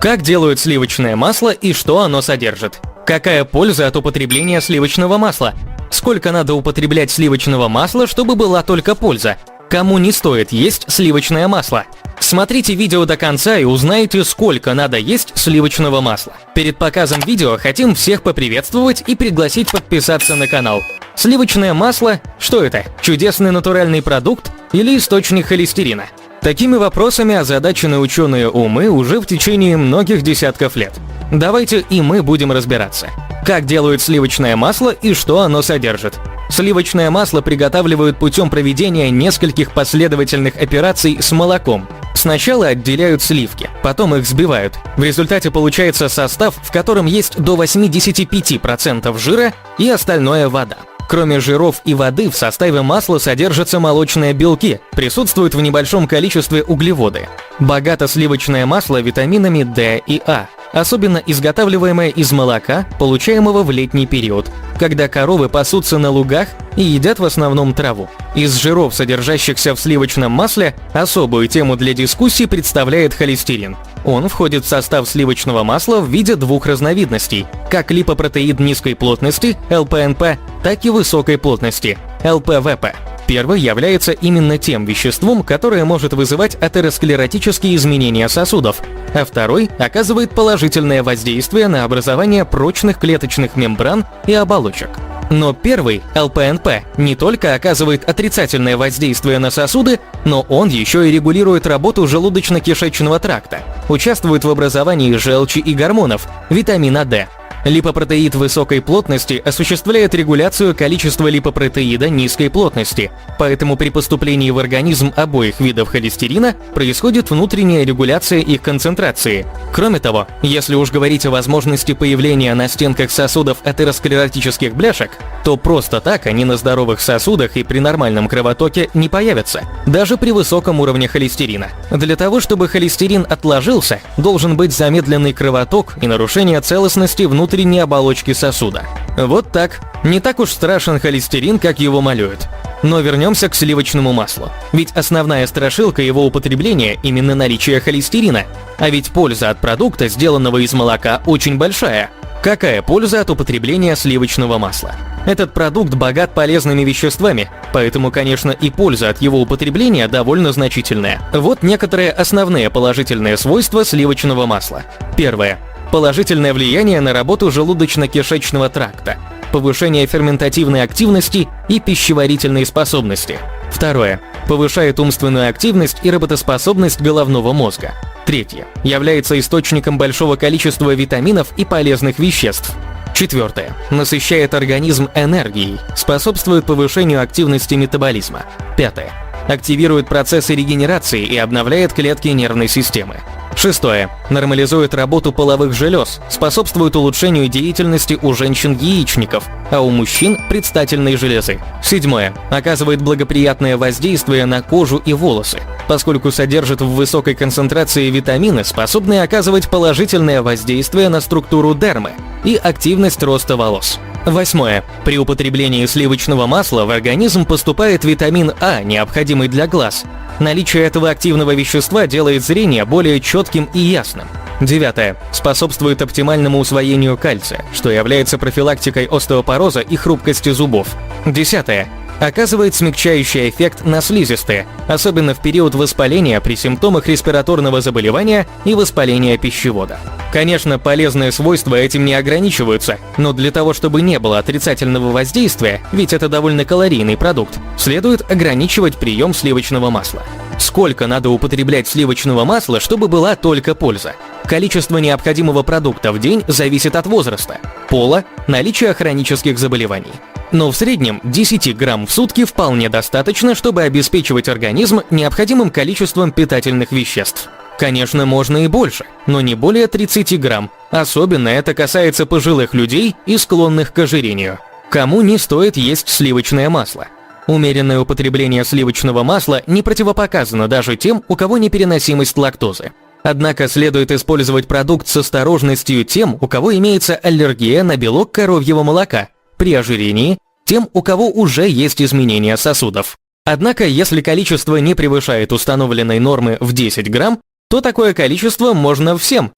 Как делают сливочное масло и что оно содержит? Какая польза от употребления сливочного масла? Сколько надо употреблять сливочного масла, чтобы была только польза? Кому не стоит есть сливочное масло? Смотрите видео до конца и узнаете, сколько надо есть сливочного масла. Перед показом видео хотим всех поприветствовать и пригласить подписаться на канал. Сливочное масло – что это? Чудесный натуральный продукт или источник холестерина? Такими вопросами озадачены ученые умы уже в течение многих десятков лет. Давайте и мы будем разбираться. Как делают сливочное масло и что оно содержит? Сливочное масло приготавливают путем проведения нескольких последовательных операций с молоком. Сначала отделяют сливки, потом их взбивают. В результате получается состав, в котором есть до 85% жира и остальное вода. Кроме жиров и воды в составе масла содержатся молочные белки, присутствуют в небольшом количестве углеводы. Богато сливочное масло витаминами D и А, особенно изготавливаемое из молока, получаемого в летний период, когда коровы пасутся на лугах и едят в основном траву. Из жиров, содержащихся в сливочном масле, особую тему для дискуссий представляет холестерин. Он входит в состав сливочного масла в виде двух разновидностей, как липопротеид низкой плотности, ЛПНП, так и высокой плотности, ЛПВП. Первый является именно тем веществом, которое может вызывать атеросклеротические изменения сосудов, а второй оказывает положительное воздействие на образование прочных клеточных мембран и оболочек. Но первый, ЛПНП, не только оказывает отрицательное воздействие на сосуды, но он еще и регулирует работу желудочно-кишечного тракта, участвует в образовании желчи и гормонов, витамина D. Липопротеид высокой плотности осуществляет регуляцию количества липопротеида низкой плотности, поэтому при поступлении в организм обоих видов холестерина происходит внутренняя регуляция их концентрации. Кроме того, если уж говорить о возможности появления на стенках сосудов атеросклеротических бляшек, то просто так они на здоровых сосудах и при нормальном кровотоке не появятся, даже при высоком уровне холестерина. Для того, чтобы холестерин отложился, должен быть замедленный кровоток и нарушение целостности внутренней оболочки сосуда. Вот так. Не так уж страшен холестерин, как его малюют. Но вернемся к сливочному маслу. Ведь основная страшилка его употребления именно наличие холестерина. А ведь польза от продукта, сделанного из молока, очень большая. Какая польза от употребления сливочного масла? Этот продукт богат полезными веществами, поэтому, конечно, и польза от его употребления довольно значительная. Вот некоторые основные положительные свойства сливочного масла. Первое. Положительное влияние на работу желудочно-кишечного тракта, повышение ферментативной активности и пищеварительной способности. Второе. Повышает умственную активность и работоспособность головного мозга. Третье. Является источником большого количества витаминов и полезных веществ. Четвертое. Насыщает организм энергией, способствует повышению активности метаболизма. Пятое. Активирует процессы регенерации и обновляет клетки нервной системы. Шестое. Нормализует работу половых желез, способствует улучшению деятельности у женщин-яичников, а у мужчин – предстательной железы. Седьмое. Оказывает благоприятное воздействие на кожу и волосы, поскольку содержит в высокой концентрации витамины, способные оказывать положительное воздействие на структуру дермы и активность роста волос. Восьмое. При употреблении сливочного масла в организм поступает витамин А, необходимый для глаз. Наличие этого активного вещества делает зрение более четким и ясным. Девятое. Способствует оптимальному усвоению кальция, что является профилактикой остеопороза и хрупкости зубов. Десятое. Оказывает смягчающий эффект на слизистые, особенно в период воспаления при симптомах респираторного заболевания и воспаления пищевода. Конечно, полезные свойства этим не ограничиваются, но для того, чтобы не было отрицательного воздействия, ведь это довольно калорийный продукт, следует ограничивать прием сливочного масла. Сколько надо употреблять сливочного масла, чтобы была только польза? Количество необходимого продукта в день зависит от возраста, пола, наличия хронических заболеваний. Но в среднем 10 грамм в сутки вполне достаточно, чтобы обеспечивать организм необходимым количеством питательных веществ. Конечно, можно и больше, но не более 30 грамм. Особенно это касается пожилых людей и склонных к ожирению. Кому не стоит есть сливочное масло? Умеренное употребление сливочного масла не противопоказано даже тем, у кого непереносимость лактозы. Однако следует использовать продукт с осторожностью тем, у кого имеется аллергия на белок коровьего молока, при ожирении, тем, у кого уже есть изменения сосудов. Однако, если количество не превышает установленной нормы в 10 грамм, то такое количество можно всем.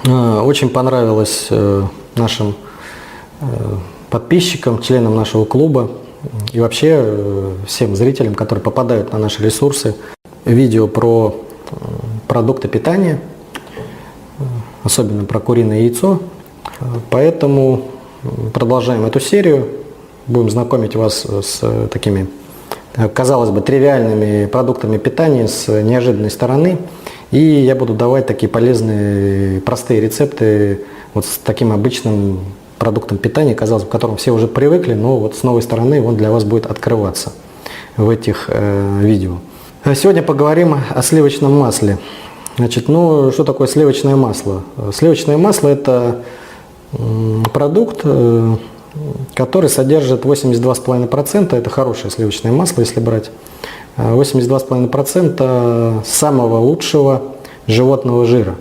Очень понравилось нашим подписчикам, членам нашего клуба и вообще всем зрителям, которые попадают на наши ресурсы, видео про продукты питания, особенно про куриное яйцо. Поэтому продолжаем эту серию, будем знакомить вас с такими, казалось бы, тривиальными продуктами питания с неожиданной стороны. И я буду давать такие полезные, простые рецепты вот с таким обычным продуктом питания, казалось бы, к которому все уже привыкли, но вот с новой стороны он для вас будет открываться в этих видео. Сегодня поговорим о сливочном масле. Значит, что такое сливочное масло? Сливочное масло – это продукт, который содержит 82,5%, это хорошее сливочное масло, если брать, 82,5% самого лучшего животного жира.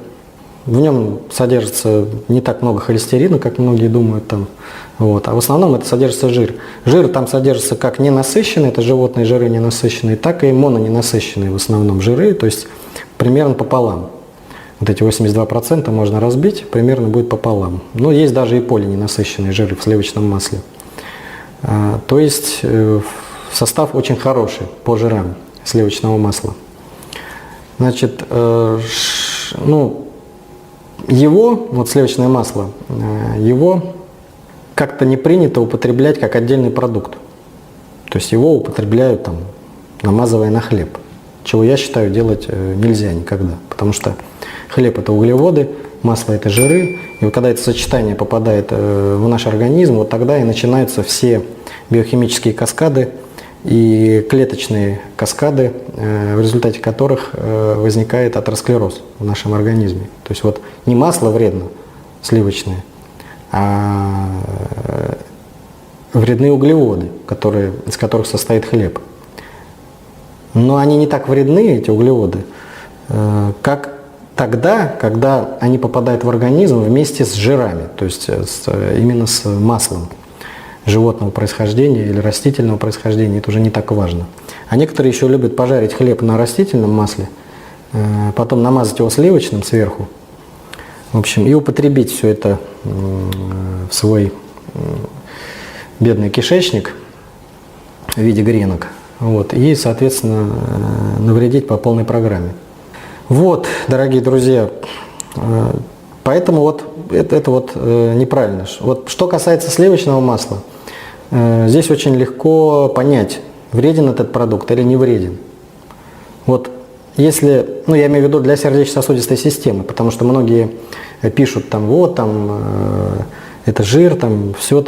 В нем содержится не так много холестерина, как многие думают там. Вот. А в основном это содержится жир. Жир там содержится как ненасыщенный, это животные жиры ненасыщенные, так и мононенасыщенные в основном жиры, то есть примерно пополам. Вот эти 82% можно разбить, примерно будет пополам. Но есть даже и полиненасыщенные жиры в сливочном масле. То есть состав очень хороший по жирам сливочного масла. Значит, сливочное масло, его как-то не принято употреблять как отдельный продукт. То есть его употребляют там, намазывая на хлеб. Чего я считаю делать нельзя никогда. Потому что хлеб – это углеводы, масло – это жиры. И вот когда это сочетание попадает в наш организм, вот тогда и начинаются все биохимические каскады и клеточные каскады, в результате которых возникает атеросклероз в нашем организме. То есть вот не масло вредно, сливочное, а вредны углеводы, из которых состоит хлеб. Но они не так вредны, эти углеводы, как тогда, когда они попадают в организм вместе с жирами, то есть именно с маслом животного происхождения или растительного происхождения, это уже не так важно. А некоторые еще любят пожарить хлеб на растительном масле, потом намазать его сливочным сверху, в общем, и употребить все это в свой бедный кишечник в виде гренок, вот, и, соответственно, навредить по полной программе. Вот, дорогие друзья, поэтому вот это неправильно. Вот что касается сливочного масла, здесь очень легко понять, вреден этот продукт или не вреден. Вот если, я имею в виду для сердечно-сосудистой системы, потому что многие пишут это жир, все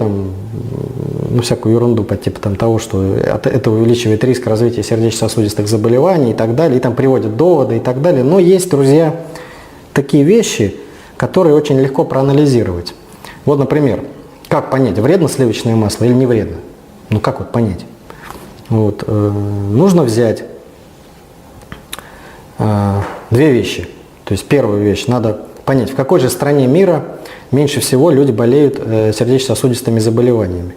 всякую ерунду по типу того, что это увеличивает риск развития сердечно-сосудистых заболеваний и так далее, и там приводят доводы и так далее. Но есть, друзья, такие вещи, которые очень легко проанализировать. Вот, например, как понять, вредно сливочное масло или не вредно? Как вот понять? Вот, нужно взять две вещи. То есть первую вещь, надо понять, в какой же стране мира меньше всего люди болеют сердечно-сосудистыми заболеваниями.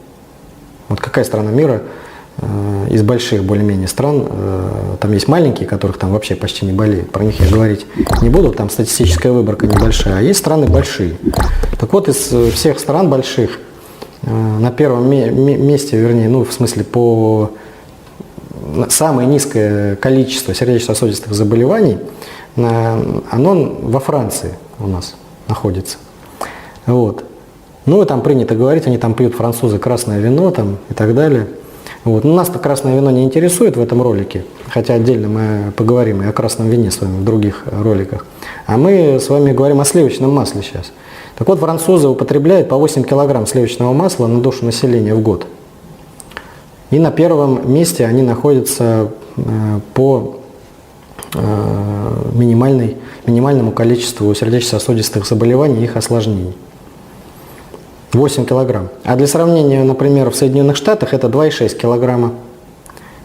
Вот какая страна мира из больших более-менее стран, там есть маленькие, которых там вообще почти не болеют, про них я говорить не буду, там статистическая выборка небольшая, а есть страны большие. Так вот, из всех стран больших на первом месте, вернее, в смысле по самое низкое количество сердечно-сосудистых заболеваний, оно во Франции у нас находится. Вот. И там принято говорить, они там пьют, французы, красное вино там, и так далее. Вот. Но нас-то красное вино не интересует в этом ролике, хотя отдельно мы поговорим и о красном вине с вами в других роликах. А мы с вами говорим о сливочном масле сейчас. Так вот, французы употребляют по 8 килограмм сливочного масла на душу населения в год. И на первом месте они находятся по минимальному количеству сердечно-сосудистых заболеваний и их осложнений. 8 килограмм. А для сравнения, например, в Соединенных Штатах это 2,6 килограмма.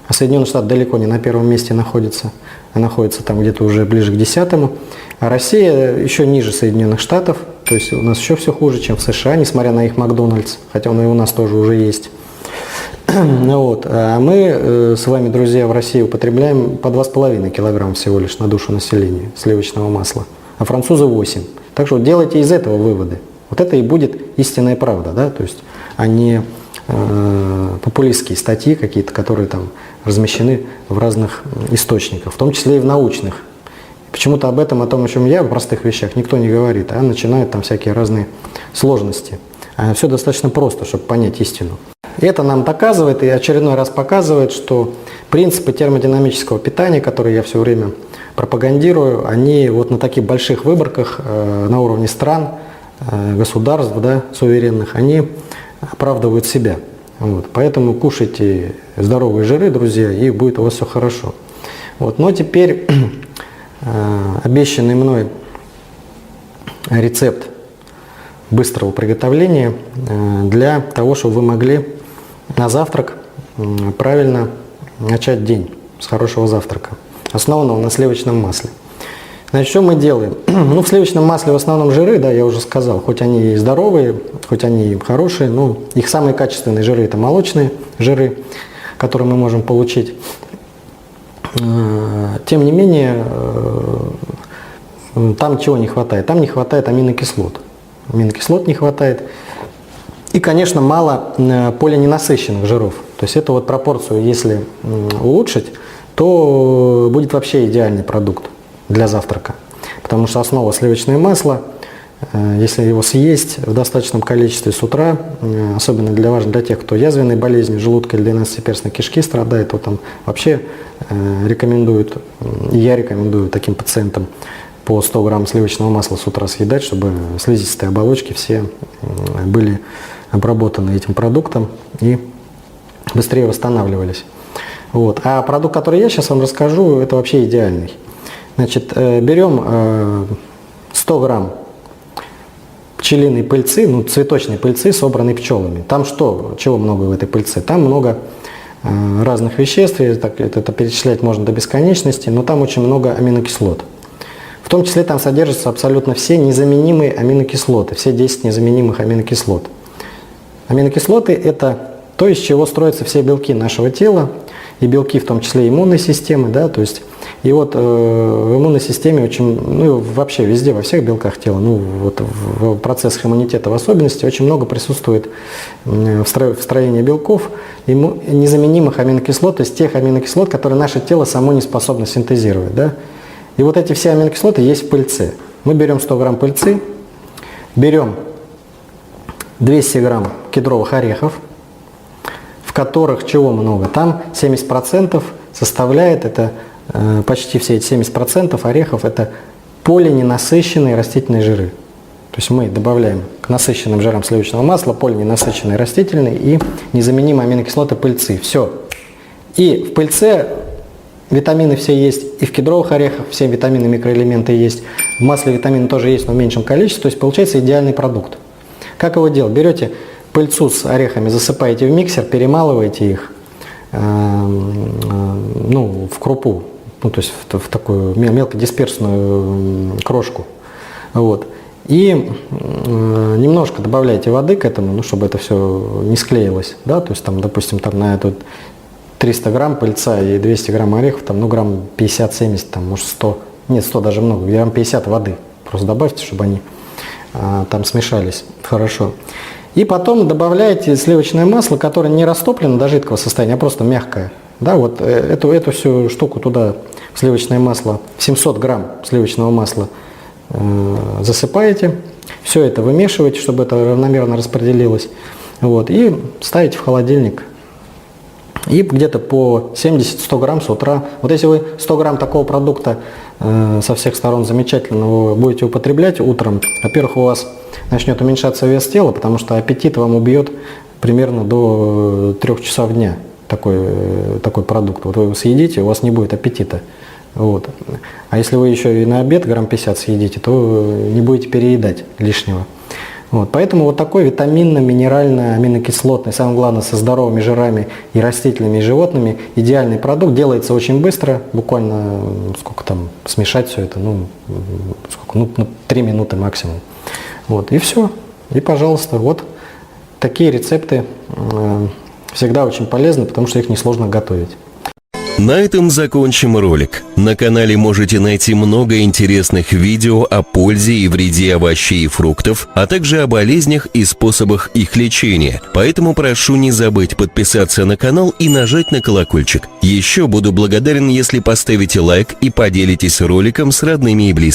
А Соединенные Штаты далеко не на первом месте находится, а находится там где-то уже ближе к 10-му. А Россия еще ниже Соединенных Штатов, то есть у нас еще все хуже, чем в США, несмотря на их Макдональдс, хотя он и у нас тоже уже есть. Вот. А мы с вами, друзья, в России употребляем по 2,5 килограмма всего лишь на душу населения сливочного масла, а французы 8. Так что делайте из этого выводы. Вот это и будет истинная правда, да, то есть, а не популистские статьи какие-то, которые там размещены в разных источниках, в том числе и в научных. Почему-то об этом, о том, о чем я, в простых вещах, никто не говорит, а начинают там всякие разные сложности. А все достаточно просто, чтобы понять истину. И это нам доказывает и очередной раз показывает, что принципы термодинамического питания, которые я все время пропагандирую, они вот на таких больших выборках на уровне стран, государств, да, суверенных, они оправдывают себя. Вот. Поэтому кушайте здоровые жиры, друзья, и будет у вас все хорошо. Вот. Но теперь обещанный мной рецепт быстрого приготовления для того, чтобы вы могли на завтрак правильно начать день с хорошего завтрака, основанного на сливочном масле. Значит, что мы делаем? Ну, в сливочном масле в основном жиры, да, я уже сказал, хоть они и здоровые, хоть они и хорошие, но их самые качественные жиры – это молочные жиры, которые мы можем получить. Тем не менее, там чего не хватает? Там не хватает аминокислот. Аминокислот не хватает. И, конечно, мало полиненасыщенных жиров. То есть эту вот пропорцию, если улучшить, то будет вообще идеальный продукт для завтрака. Потому что основа сливочное масло, если его съесть в достаточном количестве с утра, особенно важно для тех, кто язвенной болезнью желудка или 12-перстной кишки страдает, то там вообще рекомендуют, и я рекомендую таким пациентам по 100 грамм сливочного масла с утра съедать, чтобы слизистые оболочки все были обработаны этим продуктом и быстрее восстанавливались. Вот. А продукт, который я сейчас вам расскажу, это вообще идеальный. Значит, берем 100 грамм пчелиной пыльцы, ну, цветочной пыльцы, собранной пчелами. Там что, чего много в этой пыльце? Там много разных веществ, это перечислять можно до бесконечности, но там очень много аминокислот. В том числе там содержатся абсолютно все незаменимые аминокислоты, все 10 незаменимых аминокислот. Аминокислоты – это то, из чего строятся все белки нашего тела, и белки в том числе иммунной системы, да, то есть, и вот в иммунной системе очень, ну вообще везде, во всех белках тела, ну вот в процессах иммунитета в особенности очень много присутствует в строении белков, незаменимых аминокислот, то есть тех аминокислот, которые наше тело само не способно синтезировать, да. И вот эти все аминокислоты есть в пыльце. Мы берем 100 грамм пыльцы, берем 200 грамм кедровых орехов, в которых чего много? Там 70% составляет, это почти все эти 70% орехов, это полиненасыщенные растительные жиры. То есть мы добавляем к насыщенным жирам сливочного масла полиненасыщенные растительные и незаменимые аминокислоты пыльцы. Все. И в пыльце витамины все есть, и в кедровых орехах все витамины, микроэлементы есть, в масле витамины тоже есть, но в меньшем количестве, то есть получается идеальный продукт. Как его делать? Берете пыльцу с орехами, засыпаете в миксер, перемалываете их ну, в крупу, ну, то есть в такую мелкодисперсную крошку. Вот. И немножко добавляете воды к этому, ну, чтобы это все не склеилось. Да? То есть, там, допустим, там, на эту 300 грамм пыльца и 200 грамм орехов, там, ну, грамм 50-70, там, может 100, нет, 100 даже много, грамм 50 воды. Просто добавьте, чтобы они там смешались хорошо. И потом добавляете сливочное масло, которое не растоплено до жидкого состояния, а просто мягкое. Да, вот эту всю штуку туда, сливочное масло, 700 грамм сливочного масла засыпаете. Все это вымешиваете, чтобы это равномерно распределилось. Вот, и ставите в холодильник. И где-то по 70-100 грамм с утра. Вот если вы 100 грамм такого продукта со всех сторон замечательного будете употреблять утром, во-первых, у вас начнет уменьшаться вес тела, потому что аппетит вам убьет примерно до 3 часов дня такой продукт. Вот вы его съедите, у вас не будет аппетита. Вот. А если вы еще и на обед грамм 50 съедите, то не будете переедать лишнего. Вот. Поэтому вот такой витаминно-минерально-аминокислотный, самое главное, со здоровыми жирами и растительными, и животными, идеальный продукт, делается очень быстро, буквально, сколько там, смешать все это, ну 3 минуты максимум. Вот. И все. И, пожалуйста, вот такие рецепты всегда очень полезны, потому что их несложно готовить. На этом закончим ролик. На канале можете найти много интересных видео о пользе и вреде овощей и фруктов, а также о болезнях и способах их лечения. Поэтому прошу не забыть подписаться на канал и нажать на колокольчик. Еще буду благодарен, если поставите лайк и поделитесь роликом с родными и близкими.